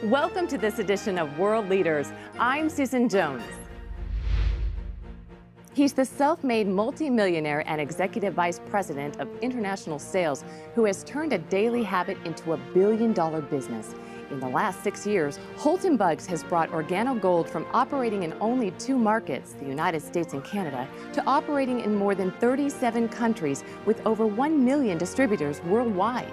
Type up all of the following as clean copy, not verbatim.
Welcome to this edition of World Leaders. I'm Susan Jones. He's the self-made multimillionaire and executive vice president of international sales who has turned a daily habit into a billion-dollar business. In the last 6 years, Holton Buggs has brought Organo Gold from operating in only 2 markets, the United States and Canada, to operating in more than 37 countries with over 1 million distributors worldwide.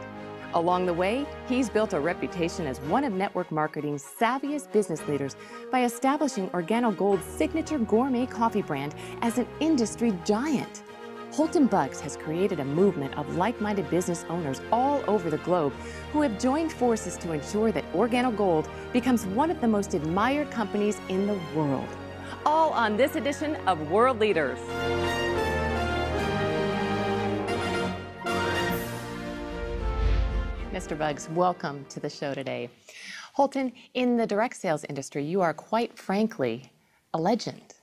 Along the way, he's built a reputation as one of network marketing's savviest business leaders by establishing Organo Gold's signature gourmet coffee brand as an industry giant. Holton Buggs has created a movement of like-minded business owners all over the globe who have joined forces to ensure that Organo Gold becomes one of the most admired companies in the world. All on this edition of World Leaders. Mr. Buggs, welcome to the show today. Holton, in the direct sales industry, you are quite frankly a legend.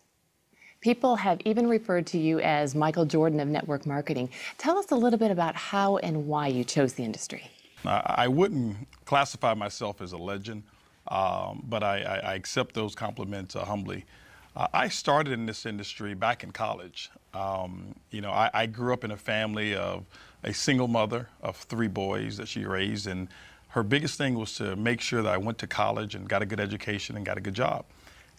People have even referred to you as Michael Jordan of network marketing. Tell us a little bit about how and why you chose the industry. I wouldn't classify myself as a legend, but I accept those compliments humbly. I started in this industry back in college. I grew up in a family of a single mother of 3 boys that she raised, and her biggest thing was to make sure that I went to college and got a good education and got a good job.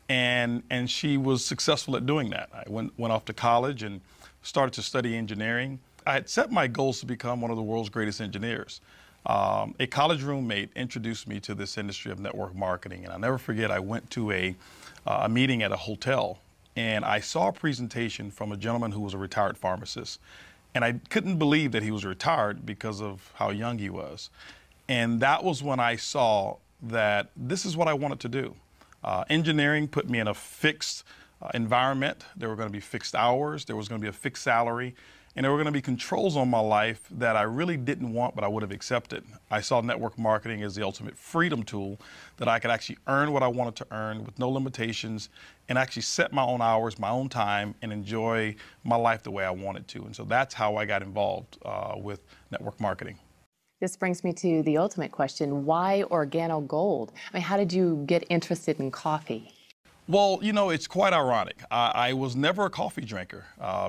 And she was successful at doing that. I went off to college and started to study engineering. I had set my goals to become one of the world's greatest engineers. A college roommate introduced me to this industry of network marketing, and I'll never forget, I went to a meeting at a hotel, and I saw a presentation from a gentleman who was a retired pharmacist. And I couldn't believe that he was retired because of how young he was. And that was when I saw that this is what I wanted to do. Engineering put me in a fixed environment. There were going to be fixed hours. There was going to be a fixed salary. And there were going to be controls on my life that I really didn't want, but I would have accepted. I saw network marketing as the ultimate freedom tool that I could actually earn what I wanted to earn with no limitations and actually set my own hours, my own time, and enjoy my life the way I wanted to. And so that's how I got involved with network marketing. This brings me to the ultimate question, why Organo Gold? I mean, how did you get interested in coffee? Well, it's quite ironic. I was never a coffee drinker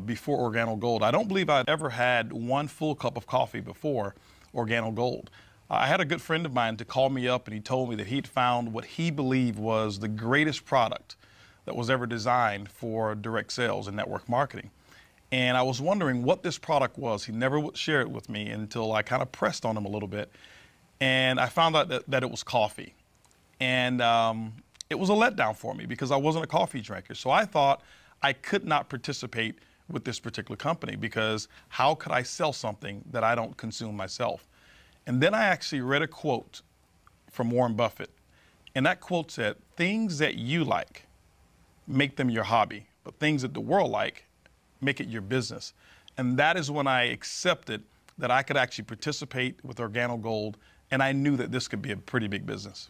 before Organo Gold. I don't believe I'd ever had one full cup of coffee before Organo Gold. I had a good friend of mine to call me up, and he told me that he'd found what he believed was the greatest product that was ever designed for direct sales and network marketing. And I was wondering what this product was. He never would share it with me until I kind of pressed on him a little bit. And I found out that it was coffee. And it was a letdown for me because I wasn't a coffee drinker. So I thought I could not participate with this particular company because how could I sell something that I don't consume myself? And then I actually read a quote from Warren Buffett. And that quote said, "Things that you like, make them your hobby, but things that the world like, make it your business." And that is when I accepted that I could actually participate with Organo Gold, and I knew that this could be a pretty big business.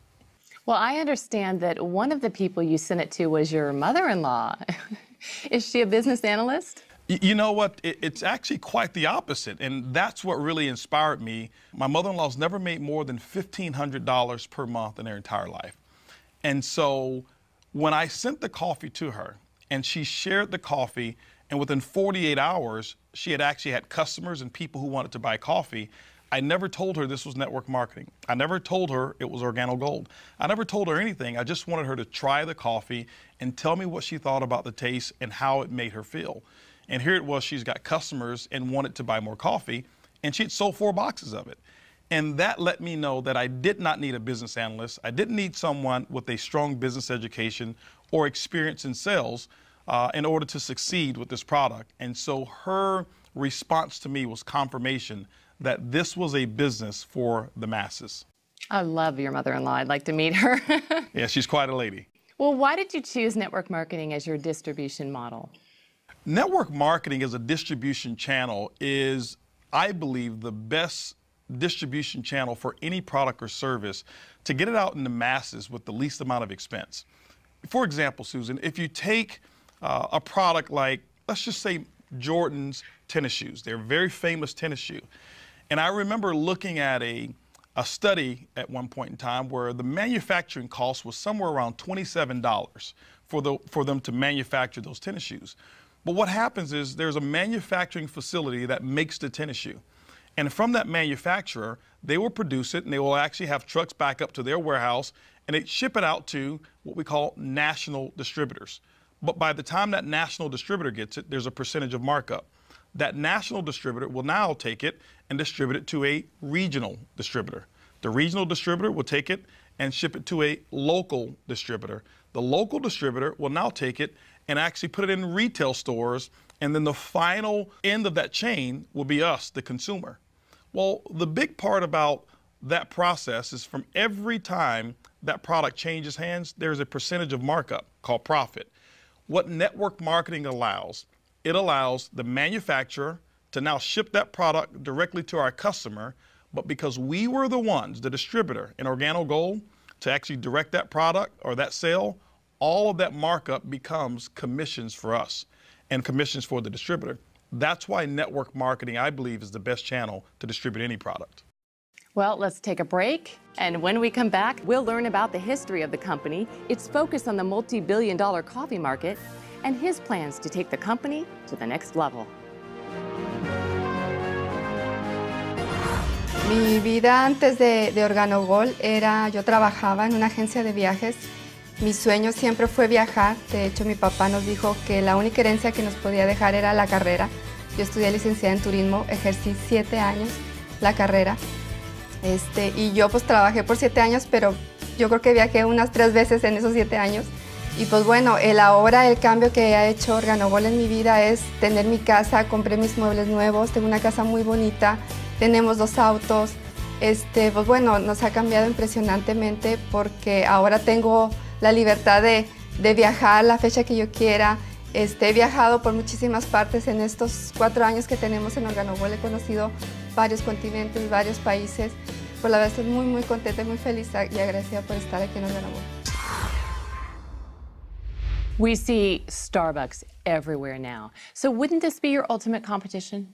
Well, I understand that one of the people you sent it to was your mother-in-law. Is she a business analyst? You know what? It's actually quite the opposite, and that's what really inspired me. My mother-in-law's never made more than $1,500 per month in their entire life. And so when I sent the coffee to her, and she shared the coffee, and within 48 hours, she had actually had customers and people who wanted to buy coffee, I never told her this was network marketing. I never told her it was Organo Gold. I never told her anything. I just wanted her to try the coffee and tell me what she thought about the taste and how it made her feel. And here it was, she's got customers and wanted to buy more coffee, and she had sold 4 boxes of it. And that let me know that I did not need a business analyst. I didn't need someone with a strong business education or experience in sales in order to succeed with this product. And so her response to me was confirmation that this was a business for the masses. I love your mother-in-law. I'd like to meet her. Yeah, she's quite a lady. Well, why did you choose network marketing as your distribution model? Network marketing as a distribution channel is, I believe, the best distribution channel for any product or service to get it out in the masses with the least amount of expense. For example, Susan, if you take a product like, let's just say Jordan's tennis shoes. They're a very famous tennis shoe. And I remember looking at a a study at one point in time where the manufacturing cost was somewhere around $27 for them to manufacture those tennis shoes. But what happens is there's a manufacturing facility that makes the tennis shoe. And from that manufacturer, they will produce it and they will actually have trucks back up to their warehouse and they ship it out to what we call national distributors. But by the time that national distributor gets it, there's a percentage of markup. That national distributor will now take it and distribute it to a regional distributor. The regional distributor will take it and ship it to a local distributor. The local distributor will now take it and actually put it in retail stores, and then the final end of that chain will be us, the consumer. Well, the big part about that process is from every time that product changes hands, there's a percentage of markup called profit. What network marketing allows, it allows the manufacturer to now ship that product directly to our customer, but because we were the ones, the distributor in Organo Gold, to actually direct that product or that sale, all of that markup becomes commissions for us and commissions for the distributor. That's why network marketing, I believe, is the best channel to distribute any product. Well, let's take a break. And when we come back, we'll learn about the history of the company, its focus on the multi-billion-dollar coffee market, and his plans to take the company to the next level. Mi vida antes de Organo Gold era, yo trabajaba en una agencia de viajes. Mi sueño siempre fue viajar. De hecho, mi papá nos dijo que la única herencia que nos podía dejar era la carrera. Yo estudié licenciada en turismo, ejercí 7 años la carrera. Y yo pues trabajé por 7 años, pero yo creo que viajé unas 3 veces en esos 7 años. Y pues bueno, ahora el cambio que ha hecho Organo Gold en mi vida es tener mi casa, compré mis muebles nuevos, tengo una casa muy bonita, tenemos 2 autos. Pues bueno, nos ha cambiado impresionantemente porque ahora tengo la libertad de viajar la fecha que yo quiera. He viajado por muchísimas partes en estos 4 años que tenemos en Organo Gold. He conocido varios continentes, varios países. Pues la verdad estoy muy, muy contenta y muy feliz y agradecida por estar aquí en Organo Gold. We see Starbucks everywhere now. So wouldn't this be your ultimate competition?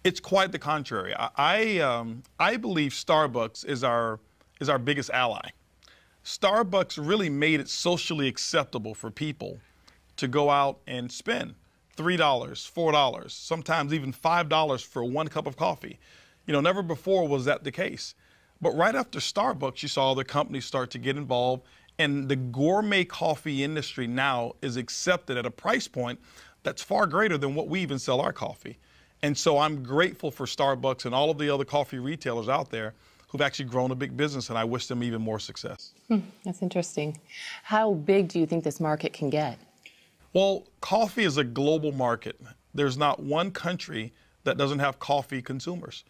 It's quite the contrary. I believe Starbucks is our biggest ally. Starbucks really made it socially acceptable for people to go out and spend $3, $4, sometimes even $5 for 1 cup of coffee. You know, never before was that the case. But right after Starbucks, you saw other companies start to get involved, and the gourmet coffee industry now is accepted at a price point that's far greater than what we even sell our coffee. And so I'm grateful for Starbucks and all of the other coffee retailers out there who've actually grown a big business, and I wish them even more success. That's interesting. How big do you think this market can get? Well, coffee is a global market. There's not one country that doesn't have coffee consumers.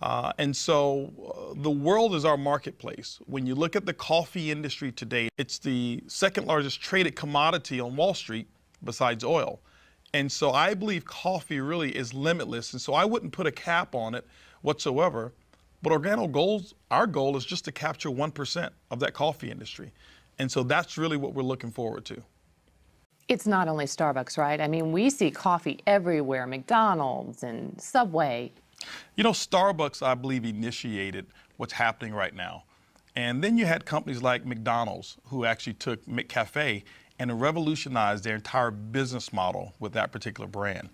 And so the world is our marketplace. When you look at the coffee industry today, it's the 2nd largest traded commodity on Wall Street besides oil. And so I believe coffee really is limitless. And so I wouldn't put a cap on it whatsoever. But Organo Gold, our goal is just to capture 1% of that coffee industry. And so that's really what we're looking forward to. It's not only Starbucks, right? I mean, we see coffee everywhere, McDonald's and Subway. You know, Starbucks, I believe, initiated what's happening right now. And then you had companies like McDonald's who actually took McCafe and revolutionized their entire business model with that particular brand.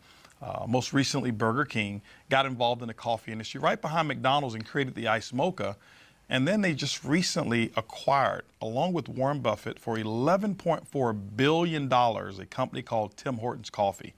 Most recently, Burger King got involved in the coffee industry right behind McDonald's and created the Iced Mocha. And then they just recently acquired, along with Warren Buffett, for $11.4 billion, a company called Tim Hortons Coffee.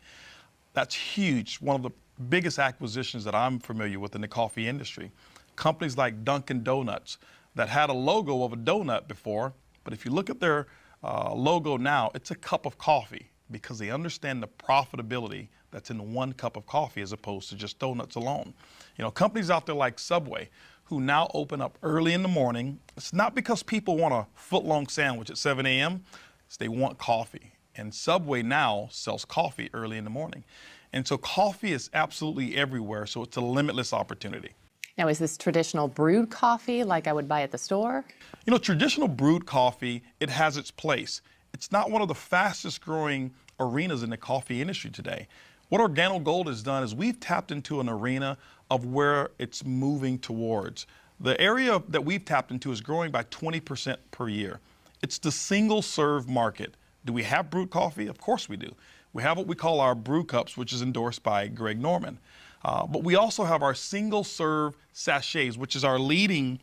That's huge, one of the biggest acquisitions that I'm familiar with in the coffee industry. Companies like Dunkin' Donuts that had a logo of a donut before, but if you look at their logo now, it's a cup of coffee because they understand the profitability that's in 1 cup of coffee as opposed to just donuts alone. You know, companies out there like Subway who now open up early in the morning. It's not because people want a foot-long sandwich at 7 a.m. It's they want coffee. And Subway now sells coffee early in the morning. And so coffee is absolutely everywhere, so it's a limitless opportunity. Now, is this traditional brewed coffee like I would buy at the store? You know, traditional brewed coffee, it has its place. It's not one of the fastest growing arenas in the coffee industry today. What Organo Gold has done is we've tapped into an arena of where it's moving towards. The area that we've tapped into is growing by 20% per year. It's the single-serve market. Do we have brewed coffee? Of course we do. We have what we call our brew cups, which is endorsed by Greg Norman. But we also have our single-serve sachets, which is our leading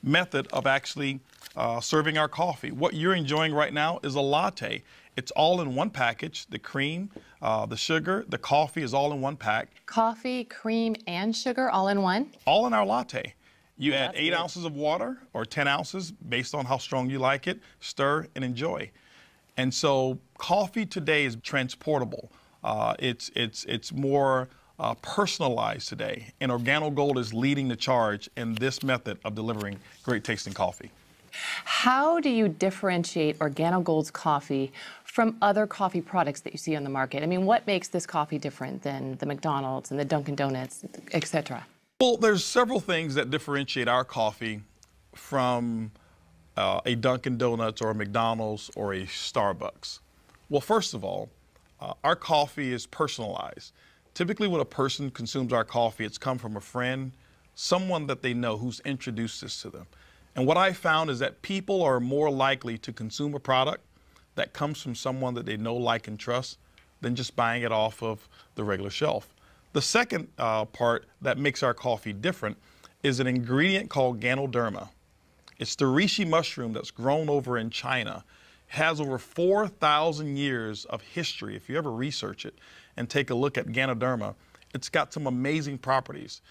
method of actually serving our coffee. What you're enjoying right now is a latte. It's all in one package. The cream, the sugar, the coffee is all in one pack. Coffee, cream, and sugar all in one? All in our latte. You add That's 8 good. ounces of water or 10 ounces based on how strong you like it, stir and enjoy. And so coffee today is transportable. It's more personalized today, and Organo Gold is leading the charge in this method of delivering great tasting coffee. How do you differentiate Organo Gold's coffee from other coffee products that you see on the market? I mean, what makes this coffee different than the McDonald's and the Dunkin' Donuts, et cetera? Well, there's several things that differentiate our coffee from a Dunkin' Donuts or a McDonald's or a Starbucks. Well, first of all, our coffee is personalized. Typically when a person consumes our coffee, it's come from a friend, someone that they know who's introduced this to them. And what I found is that people are more likely to consume a product that comes from someone that they know, like, and trust than just buying it off of the regular shelf. The second part that makes our coffee different is an ingredient called Ganoderma. It's the reishi mushroom that's grown over in China. It has over 4,000 years of history. If you ever research it and take a look at Ganoderma, it's got some amazing properties.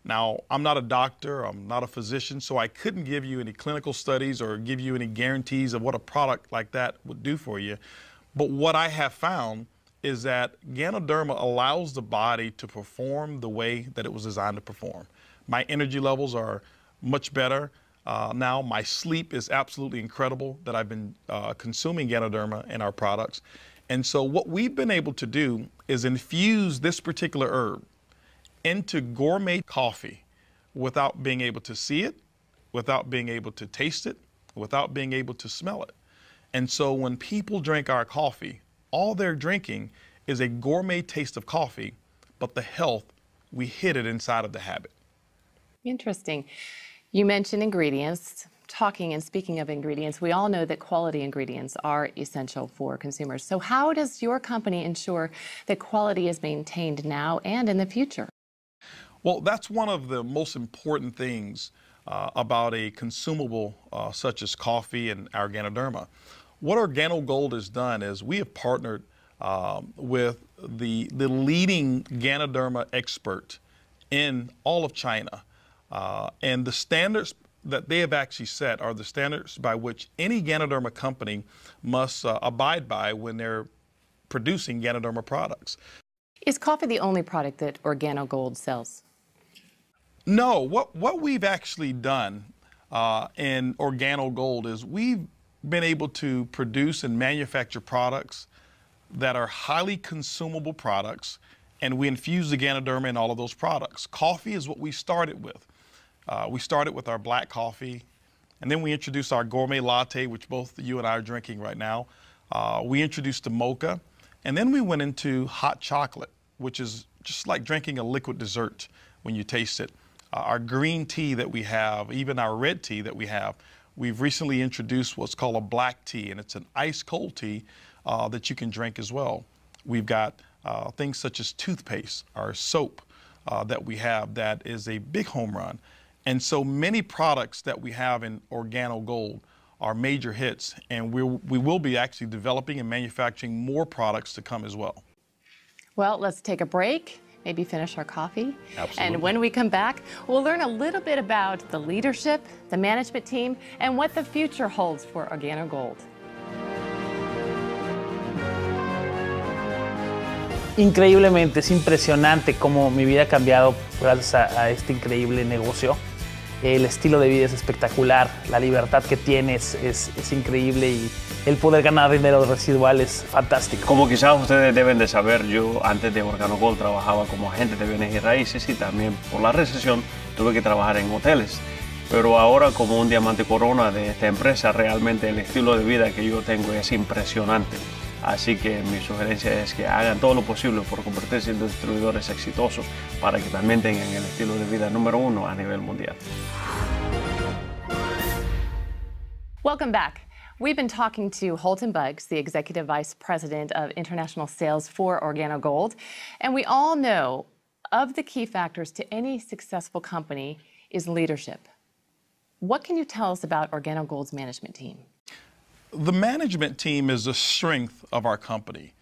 Now, I'm not a doctor, I'm not a physician, so I couldn't give you any clinical studies or give you any guarantees of what a product like that would do for you. But what I have found is that Ganoderma allows the body to perform the way that it was designed to perform. My energy levels are much better now. My sleep is absolutely incredible that I've been consuming Ganoderma in our products. And so what we've been able to do is infuse this particular herb into gourmet coffee without being able to see it, without being able to taste it, without being able to smell it. And so when people drink our coffee, all they're drinking is a gourmet taste of coffee, but the health, we hid it inside of the habit. Interesting. You mentioned ingredients. Talking and speaking of ingredients, we all know that quality ingredients are essential for consumers. So how does your company ensure that quality is maintained now and in the future? Well, that's one of the most important things about a consumable such as coffee and our Ganoderma. What Organo Gold has done is we have partnered with the leading Ganoderma expert in all of China. And the standards that they have actually set are the standards by which any Ganoderma company must abide by when they're producing Ganoderma products. Is coffee the only product that Organo Gold sells? No, what we've actually done in Organo Gold is we've been able to produce and manufacture products that are highly consumable products, and we infuse the Ganoderma in all of those products. Coffee is what we started with. We started with our black coffee, and then we introduced our gourmet latte, which both you and I are drinking right now. We introduced the mocha, and then we went into hot chocolate, which is just like drinking a liquid dessert when you taste it. Our green tea that we have, even our red tea that we have, we've recently introduced what's called a black tea, and it's an ice cold tea that you can drink as well. We've got things such as toothpaste, our soap that we have that is a big home run. And so many products that we have in Organo Gold are major hits, and we will be actually developing and manufacturing more products to come as well. Well, let's take a break, maybe finish our coffee. Absolutely. And when we come back, we'll learn a little bit about the leadership, the management team, and what the future holds for Organo Gold. Increíblemente, es impresionante cómo mi vida ha cambiado gracias a este increíble negocio. El estilo de vida es espectacular, la libertad que tienes es increíble y el poder ganar dinero residual es fantástico. Como quizás ustedes deben de saber, yo antes de Organo Gold trabajaba como agente de bienes y raíces y también por la recesión tuve que trabajar en hoteles. Pero ahora como un diamante corona de esta empresa, realmente el estilo de vida que yo tengo es impresionante. Así que mi sugerencia es que hagan todo lo posible por convertirse en distribuidores exitosos para que también tengan el estilo de vida número 1 a nivel mundial. Welcome back. We've been talking to Holton Buggs, the Executive Vice President of International Sales for Organo Gold. And we all know of the key factors to any successful company is leadership. What can you tell us about Organo Gold's management team? The management team is the strength of our company.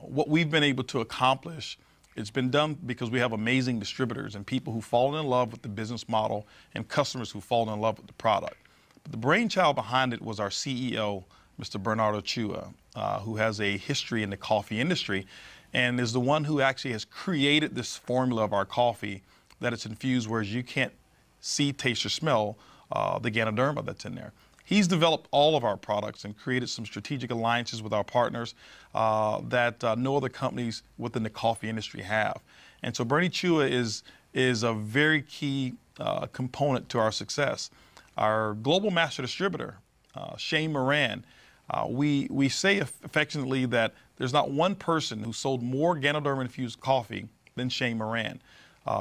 What we've been able to accomplish, it's been done because we have amazing distributors and people who fall in love with the business model and customers who fall in love with the product. But the brainchild behind it was our CEO, Mr. Bernardo Chua, who has a history in the coffee industry and is the one who actually has created this formula of our coffee that it's infused, whereas you can't see, taste, or smell the Ganoderma that's in there. He's developed all of our products and created some strategic alliances with our partners that no other companies within the coffee industry have. And so Bernie Chua is a very key component to our success. Our global master distributor, Shane Moran, we say affectionately that there's not one person who sold more Ganoderma-infused coffee than Shane Moran.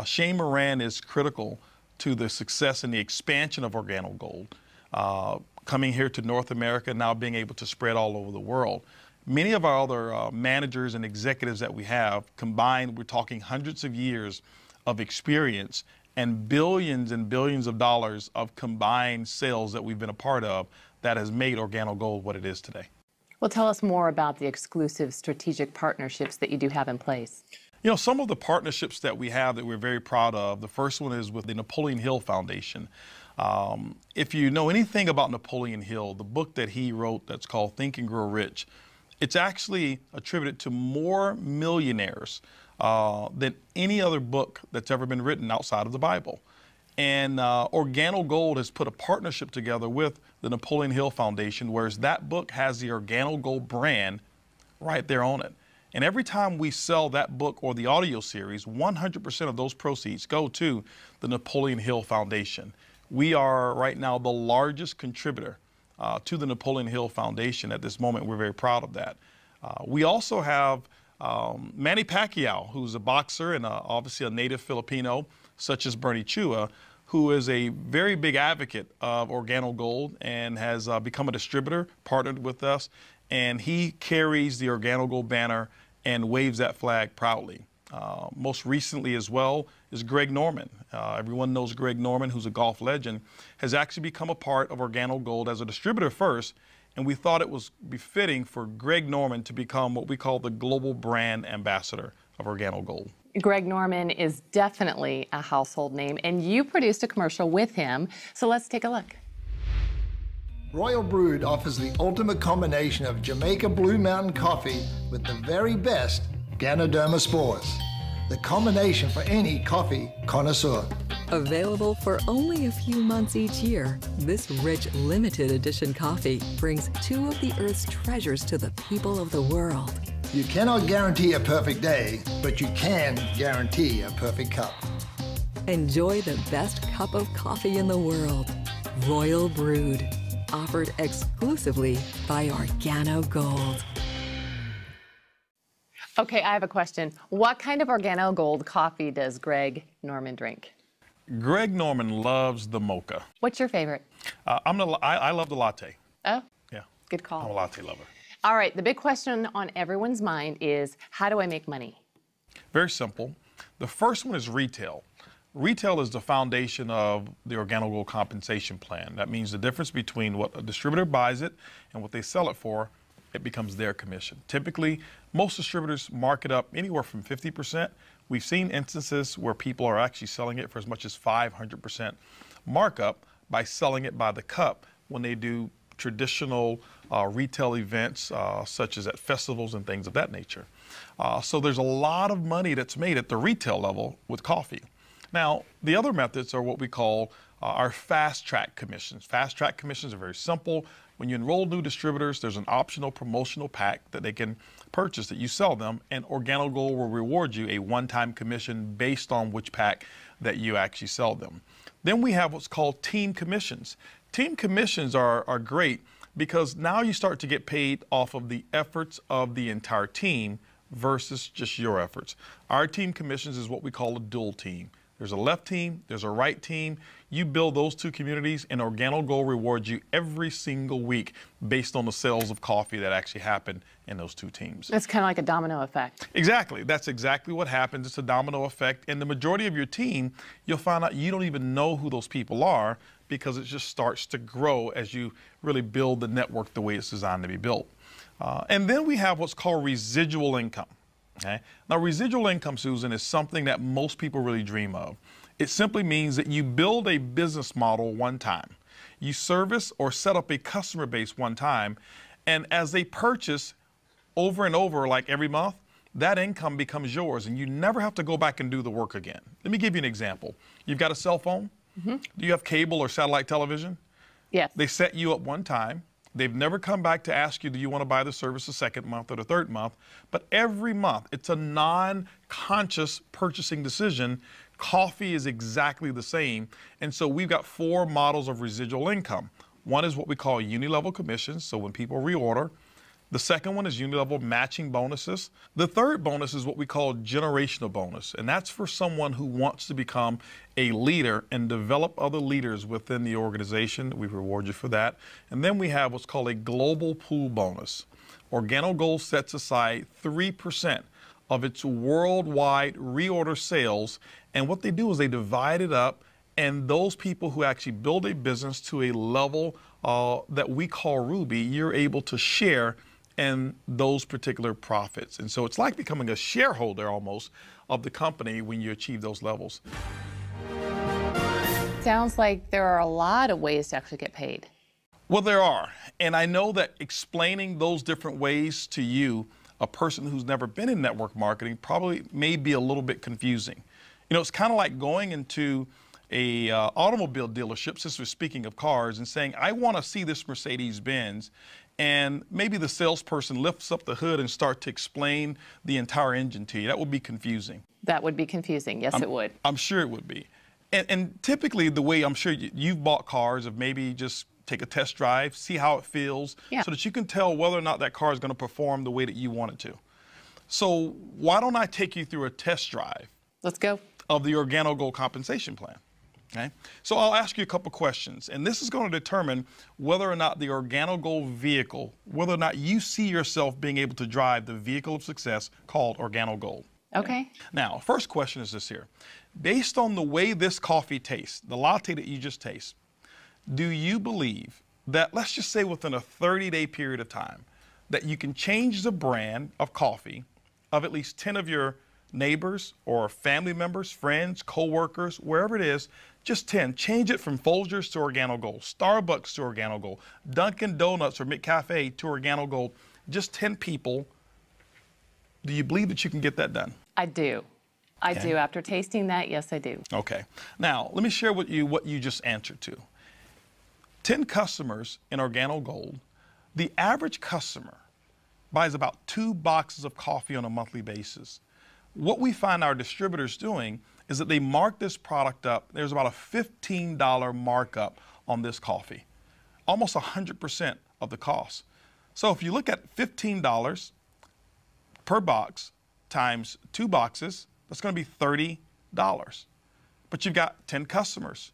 Shane Moran is critical to the success and the expansion of Organo Gold, coming here to North America, now being able to spread all over the world. Many of our other managers and executives that we have combined, we're talking hundreds of years of experience and billions of dollars of combined sales that we've been a part of that has made Organo Gold what it is today. Well, tell us more about the exclusive strategic partnerships that you do have in place. You know, some of the partnerships that we have that we're very proud of, the first one is with the Napoleon Hill Foundation. If you know anything about Napoleon Hill, the book that he wrote that's called Think and Grow Rich, it's actually attributed to more millionaires than any other book that's ever been written outside of the Bible. And Organo Gold has put a partnership together with the Napoleon Hill Foundation, whereas that book has the Organo Gold brand right there on it. And every time we sell that book or the audio series, 100% of those proceeds go to the Napoleon Hill Foundation. We are right now the largest contributor to the Napoleon Hill Foundation at this moment. We're very proud of that. We also have Manny Pacquiao, who's a boxer and obviously a native Filipino, such as Bernie Chua, who is a very big advocate of Organo Gold and has become a distributor, partnered with us, and he carries the Organo Gold banner and waves that flag proudly. Most recently as well is Greg Norman. Everyone knows Greg Norman, who's a golf legend, has actually become a part of Organo Gold as a distributor first, and we thought it was befitting for Greg Norman to become what we call the global brand ambassador of Organo Gold. Greg Norman is definitely a household name, and you produced a commercial with him, so let's take a look. Royal Brewed offers the ultimate combination of Jamaica Blue Mountain coffee with the very best Ganoderma spores. The combination for any coffee connoisseur. Available for only a few months each year, this rich limited edition coffee brings two of the Earth's treasures to the people of the world. You cannot guarantee a perfect day, but you can guarantee a perfect cup. Enjoy the best cup of coffee in the world. Royal Brewed. Offered exclusively by Organo Gold. Okay, I have a question. What kind of Organo Gold coffee does Greg Norman drink? Greg Norman loves the mocha. What's your favorite? I love the latte. Oh, Yeah, good call. I'm a latte lover. All right, the big question on everyone's mind is, how do I make money? Very simple. The first one is retail. Retail is the foundation of the Organo Gold compensation plan. That means the difference between what a distributor buys it and what they sell it for, it becomes their commission. Typically, most distributors mark it up anywhere from 50%. We've seen instances where people are actually selling it for as much as 500% markup by selling it by the cup when they do traditional retail events, such as at festivals and things of that nature. So there's a lot of money that's made at the retail level with coffee. Now, the other methods are what we call our fast track commissions. Fast track commissions are very simple. When you enroll new distributors, there's an optional promotional pack that they can purchase that you sell them, and Organo Gold will reward you a one-time commission based on which pack that you actually sell them. Then we have what's called team commissions. Team commissions are great because now you start to get paid off of the efforts of the entire team versus just your efforts. Our team commissions is what we call a dual team. There's a left team, there's a right team. You build those two communities, and Organo Gold rewards you every single week based on the sales of coffee that actually happen in those two teams. It's kind of like a domino effect. Exactly. That's exactly what happens. It's a domino effect. And the majority of your team, you'll find out you don't even know who those people are, because it just starts to grow as you really build the network the way it's designed to be built. And then we have what's called residual income. Okay? Now, residual income, Susan, is something that most people really dream of. It simply means that you build a business model one time. You service or set up a customer base one time, and as they purchase over and over, like every month, that income becomes yours, and you never have to go back and do the work again. Let me give you an example. You've got a cell phone. Do you have cable or satellite television? Yes. They set you up one time. They've never come back to ask you, do you want to buy the service the second month or the third month? But every month, it's a non-conscious purchasing decision. Coffee is exactly the same. And so we've got 4 models of residual income. One is what we call uni-level commissions, so when people reorder. The second one is uni-level matching bonuses. The third bonus is what we call generational bonus, and that's for someone who wants to become a leader and develop other leaders within the organization. We reward you for that. And then we have what's called a global pool bonus. Organo Gold sets aside 3% of its worldwide reorder sales, and what they do is they divide it up, and those people who actually build a business to a level that we call Ruby, you're able to share in those particular profits. And so it's like becoming a shareholder almost of the company when you achieve those levels. Sounds like there are a lot of ways to actually get paid. Well, there are. And I know that explaining those different ways to you, a person who's never been in network marketing, probably may be a little bit confusing. You know, it's kind of like going into a automobile dealership, since we're speaking of cars, and saying, I want to see this Mercedes-Benz. And maybe the salesperson lifts up the hood and starts to explain the entire engine to you. That would be confusing. That would be confusing. Yes, it would. I'm sure it would be. And typically the way I'm sure you've bought cars, of maybe just take a test drive, see how it feels, so that you can tell whether or not that car is going to perform the way that you want it to. So why don't I take you through a test drive? Let's go. Of the Organo Gold compensation plan. Okay? So I'll ask you a couple questions, and this is going to determine whether or not the Organo Gold vehicle, whether or not you see yourself being able to drive the vehicle of success called Organo Gold. Okay. Now, first question is this here. Based on the way this coffee tastes, the latte that you just taste, do you believe that, let's just say within a 30-day period of time, that you can change the brand of coffee of at least 10 of your neighbors or family members, friends, co-workers, wherever it is, just 10. Change it from Folgers to Organo Gold, Starbucks to Organo Gold, Dunkin' Donuts or McCafe to Organo Gold. Just 10 people. Do you believe that you can get that done? I do. I do. After tasting that, yes, I do. Okay. Now, let me share with you what you just answered to. 10 customers in Organo Gold, the average customer buys about 2 boxes of coffee on a monthly basis. What we find our distributors doing is that they mark this product up. There's about a $15 markup on this coffee, almost 100% of the cost. So if you look at $15 per box times 2 boxes, that's going to be $30. But you've got 10 customers.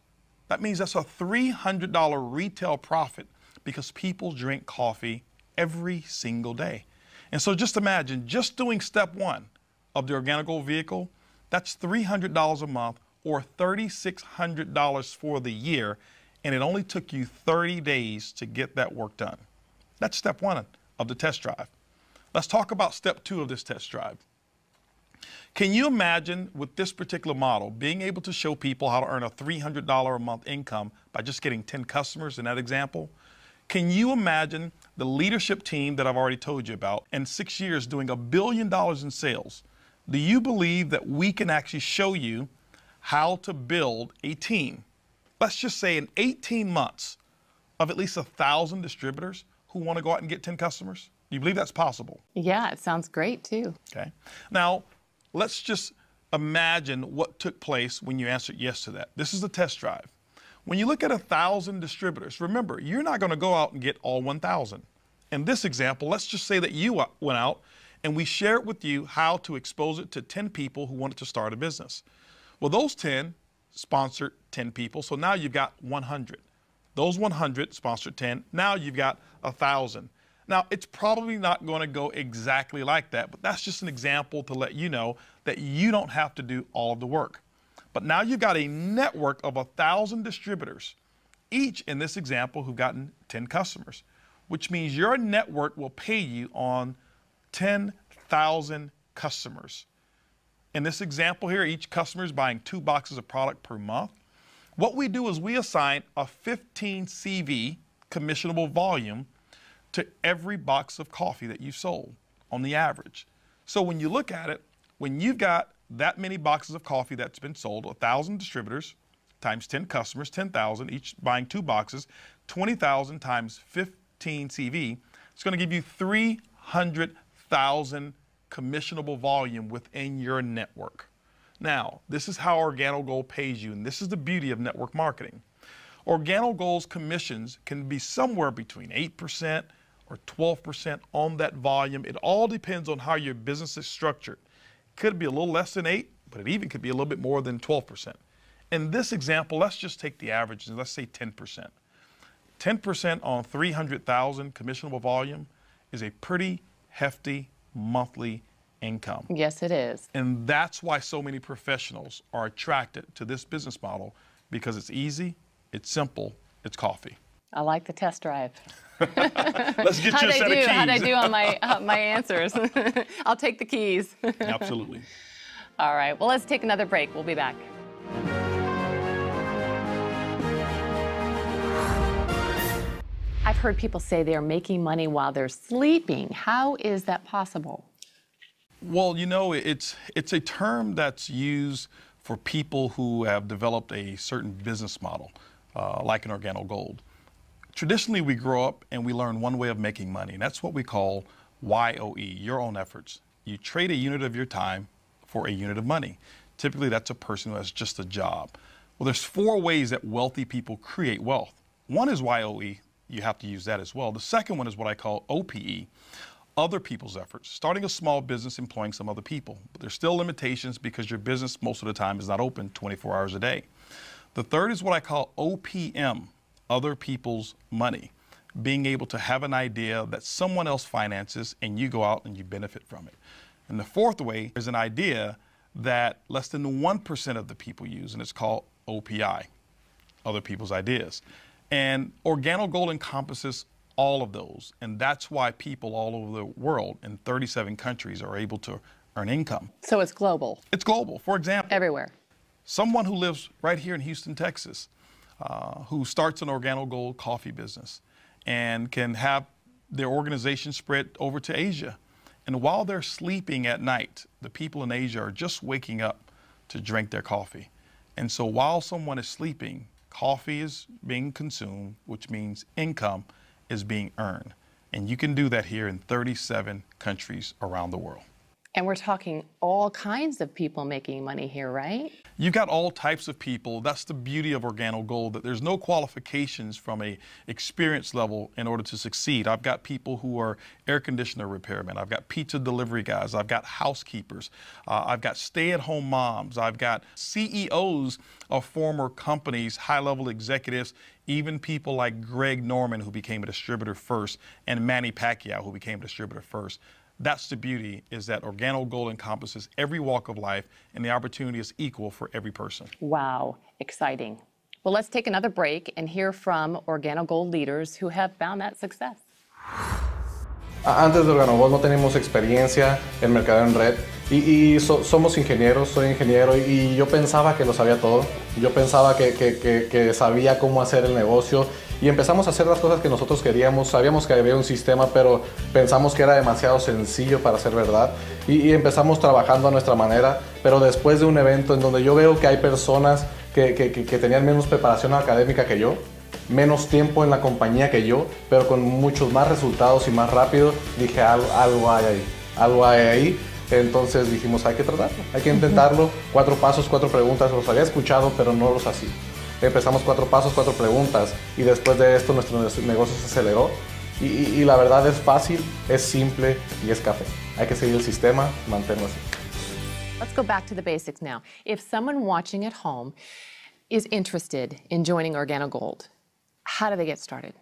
That means that's a $300 retail profit, because people drink coffee every single day. And so just imagine, just doing step 1 of the Organo Gold vehicle, that's $300 a month, or $3,600 for the year, and it only took you 30 days to get that work done. That's step 1 of the test drive. Let's talk about step 2 of this test drive. Can you imagine, with this particular model, being able to show people how to earn a $300 a month income by just getting 10 customers in that example? Can you imagine the leadership team that I've already told you about in 6 years doing $1 billion in sales? Do you believe that we can actually show you how to build a team? Let's just say in 18 months of at least 1,000 distributors who want to go out and get 10 customers? Do you believe that's possible? Yeah, it sounds great too. Okay. Now, let's just imagine what took place when you answered yes to that. This is the test drive. When you look at 1,000 distributors, remember, you're not going to go out and get all 1,000. In this example, let's just say that you went out and we shared with you how to expose it to 10 people who wanted to start a business. Well, those 10 sponsored 10 people, so now you've got 100. Those 100 sponsored 10, now you've got 1,000. Now, it's probably not going to go exactly like that, but that's just an example to let you know that you don't have to do all of the work. But now you've got a network of 1,000 distributors, each in this example who've gotten 10 customers, which means your network will pay you on 10,000 customers. In this example here, each customer is buying 2 boxes of product per month. What we do is we assign a 15 CV commissionable volume to every box of coffee that you've sold on the average. So when you look at it, when you've got that many boxes of coffee that's been sold, 1,000 distributors times 10 customers, 10,000, each buying 2 boxes, 20,000 times 15 CV, it's going to give you 300,000 commissionable volume within your network. Now, this is how OrganoGold pays you, and this is the beauty of network marketing. OrganoGold's commissions can be somewhere between 8% or 12% on that volume. It all depends on how your business is structured. Could be a little less than 8, but it even could be a little bit more than 12%. In this example, let's just take the average and let's say 10%. 10% on 300,000 commissionable volume is a pretty hefty monthly income. Yes, it is. And that's why so many professionals are attracted to this business model, because it's easy, it's simple, it's coffee. I like the test drive. Let's get you a set of keys. How'd I do on my answers? I'll take the keys. Absolutely. All right, well, let's take another break. We'll be back. I've heard people say they're making money while they're sleeping. How is that possible? Well, you know, it's a term that's used for people who have developed a certain business model, like an OrganoGold. Traditionally, we grow up and we learn one way of making money, and that's what we call YOE, your own efforts. You trade a unit of your time for a unit of money. Typically, that's a person who has just a job. Well, there's 4 ways that wealthy people create wealth. One is YOE. You have to use that as well. The second one is what I call OPE, other people's efforts. Starting a small business, employing some other people. But there's still limitations because your business most of the time is not open 24 hours a day. The third is what I call OPM, other people's money. Being able to have an idea that someone else finances and you go out and you benefit from it. And the fourth way is an idea that less than 1% of the people use, and it's called OPI, other people's ideas. And OrganoGold encompasses all of those, and that's why people all over the world in 37 countries are able to earn income. So it's global. It's global. For example, everywhere. Someone who lives right here in Houston, Texas, who starts an OrganoGold coffee business and can have their organization spread over to Asia. And while they're sleeping at night, the people in Asia are just waking up to drink their coffee. And so while someone is sleeping, coffee is being consumed, which means income is being earned. And you can do that here in 37 countries around the world. And we're talking all kinds of people making money here, right? You've got all types of people. That's the beauty of OrganoGold, that there's no qualifications from a experience level in order to succeed. I've got people who are air conditioner repairmen. I've got pizza delivery guys. I've got housekeepers. I've got stay-at-home moms. I've got CEOs of former companies, high-level executives, even people like Greg Norman, who became a distributor first, and Manny Pacquiao, who became a distributor first. That's the beauty, is that OrganoGold encompasses every walk of life, and the opportunity is equal for every person. Wow, exciting. Well, let's take another break and hear from OrganoGold leaders who have found that success. Antes de OrganoGold no teníamos experiencia en mercadeo en red y somos ingenieros, soy ingeniero y yo pensaba que lo sabía todo. Yo pensaba que sabía cómo hacer el negocio y empezamos a hacer las cosas que nosotros queríamos. Sabíamos que había un sistema, pero pensamos que era demasiado sencillo para ser verdad y empezamos trabajando a nuestra manera, pero después de un evento en donde yo veo que hay personas que tenían menos preparación académica que yo, menos tiempo en la compañía que yo, pero con muchos más resultados y más rápido, dije algo hay ahí. Entonces dijimos, hay que tratarlo, hay que intentarlo. 4 pasos, 4 preguntas, los había escuchado, pero no los hacía. empezamos 4 pasos, 4 preguntas y después de esto nuestro negocio se aceleró y la verdad es fácil, es simple y es café. Hay que seguir el sistema, mantenerlo así. Let's go back to the basics now. If someone watching at home is interested in joining Organo Gold, how do they get started?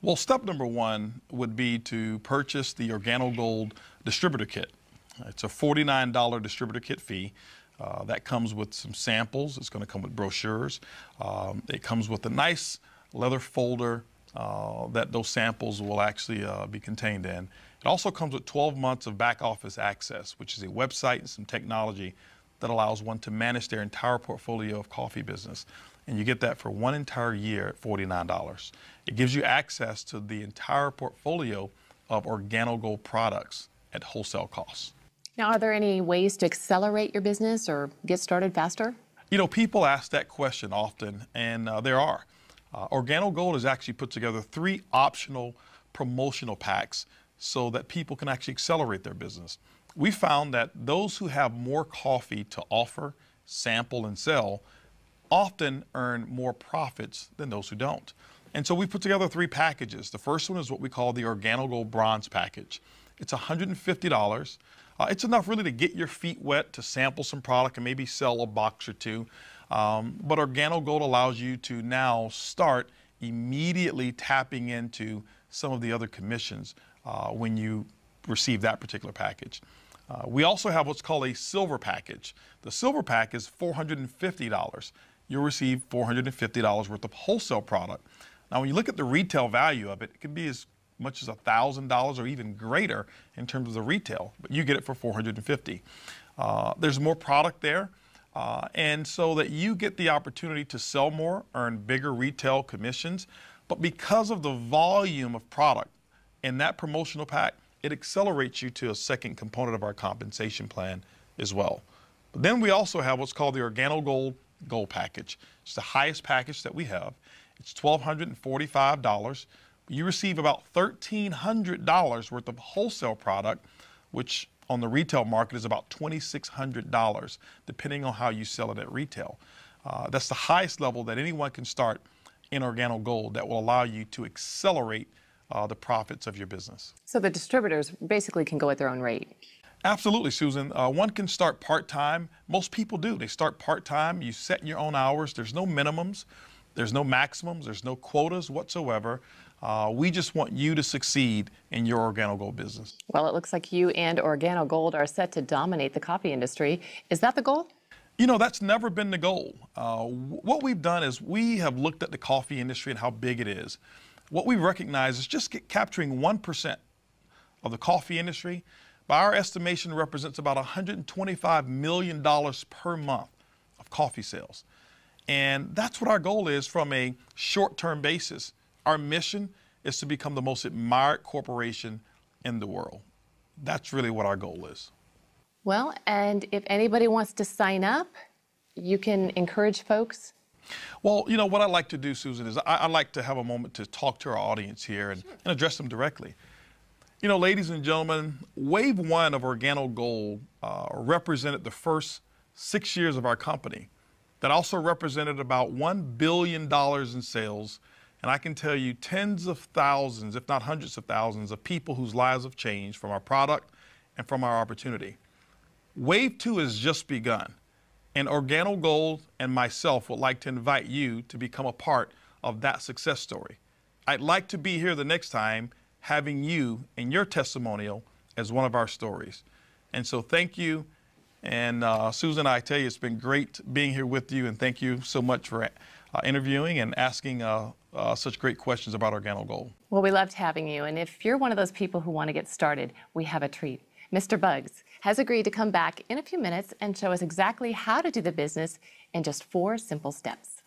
Well, step number one would be to purchase the Organo Gold distributor kit. It's a $49 distributor kit fee. That comes with some samples. It's going to come with brochures. It comes with a nice leather folder that those samples will actually be contained in. It also comes with 12 months of back office access, which is a website and some technology that allows one to manage their entire portfolio of coffee business. And you get that for 1 entire year at $49. It gives you access to the entire portfolio of Organo Gold products at wholesale costs. Now, are there any ways to accelerate your business or get started faster? You know, people ask that question often, and there are. Organo Gold has actually put together 3 optional promotional packs so that people can actually accelerate their business. We found that those who have more coffee to offer, sample, and sell often earn more profits than those who don't. And so we put together 3 packages. The first one is what we call the Organo Gold Bronze Package. It's $150. It's enough really to get your feet wet, to sample some product and maybe sell a box or 2. But Organo Gold allows you to now start immediately tapping into some of the other commissions when you receive that particular package. We also have what's called a silver package. The silver pack is $450. You'll receive $450 worth of wholesale product. Now, when you look at the retail value of it, it can be as much as $1,000 or even greater in terms of the retail, but you get it for $450. There's more product there, and so that you get the opportunity to sell more, earn bigger retail commissions, but because of the volume of product in that promotional pack, it accelerates you to a second component of our compensation plan as well. But then we also have what's called the Organo Gold Package. It's the highest package that we have. It's $1,245. You receive about $1,300 worth of wholesale product, which on the retail market is about $2,600, depending on how you sell it at retail. That's the highest level that anyone can start in Organo Gold that will allow you to accelerate the profits of your business. So the distributors basically can go at their own rate. Absolutely, Susan. One can start part-time. Most people do. They start part-time. You set your own hours. There's no minimums. There's no maximums. There's no quotas whatsoever. We just want you to succeed in your Organo Gold business. Well, it looks like you and Organo Gold are set to dominate the coffee industry. Is that the goal? You know, that's never been the goal. What we've done is we have looked at the coffee industry and how big it is. What we recognize is just capturing 1% of the coffee industry, by our estimation, represents about $125 million per month of coffee sales. And that's what our goal is from a short-term basis. Our mission is to become the most admired corporation in the world. That's really what our goal is. Well, and if anybody wants to sign up, you can encourage folks. Well, you know, what I like to do, Susan, is I like to have a moment to talk to our audience here and address them directly. You know, ladies and gentlemen, Wave 1 of Organo Gold represented the first 6 years of our company. That also represented about $1 billion in sales. And I can tell you tens of thousands, if not hundreds of thousands, of people whose lives have changed from our product and from our opportunity. Wave 2 has just begun. And Organo Gold and myself would like to invite you to become a part of that success story. I'd like to be here the next time having you and your testimonial as one of our stories. And so thank you. And Susan, I tell you, it's been great being here with you. And thank you so much for interviewing and asking such great questions about Organo Gold. Well, we loved having you. And if you're one of those people who want to get started, we have a treat. Mr. Bugs has agreed to come back in a few minutes and show us exactly how to do the business in just 4 simple steps.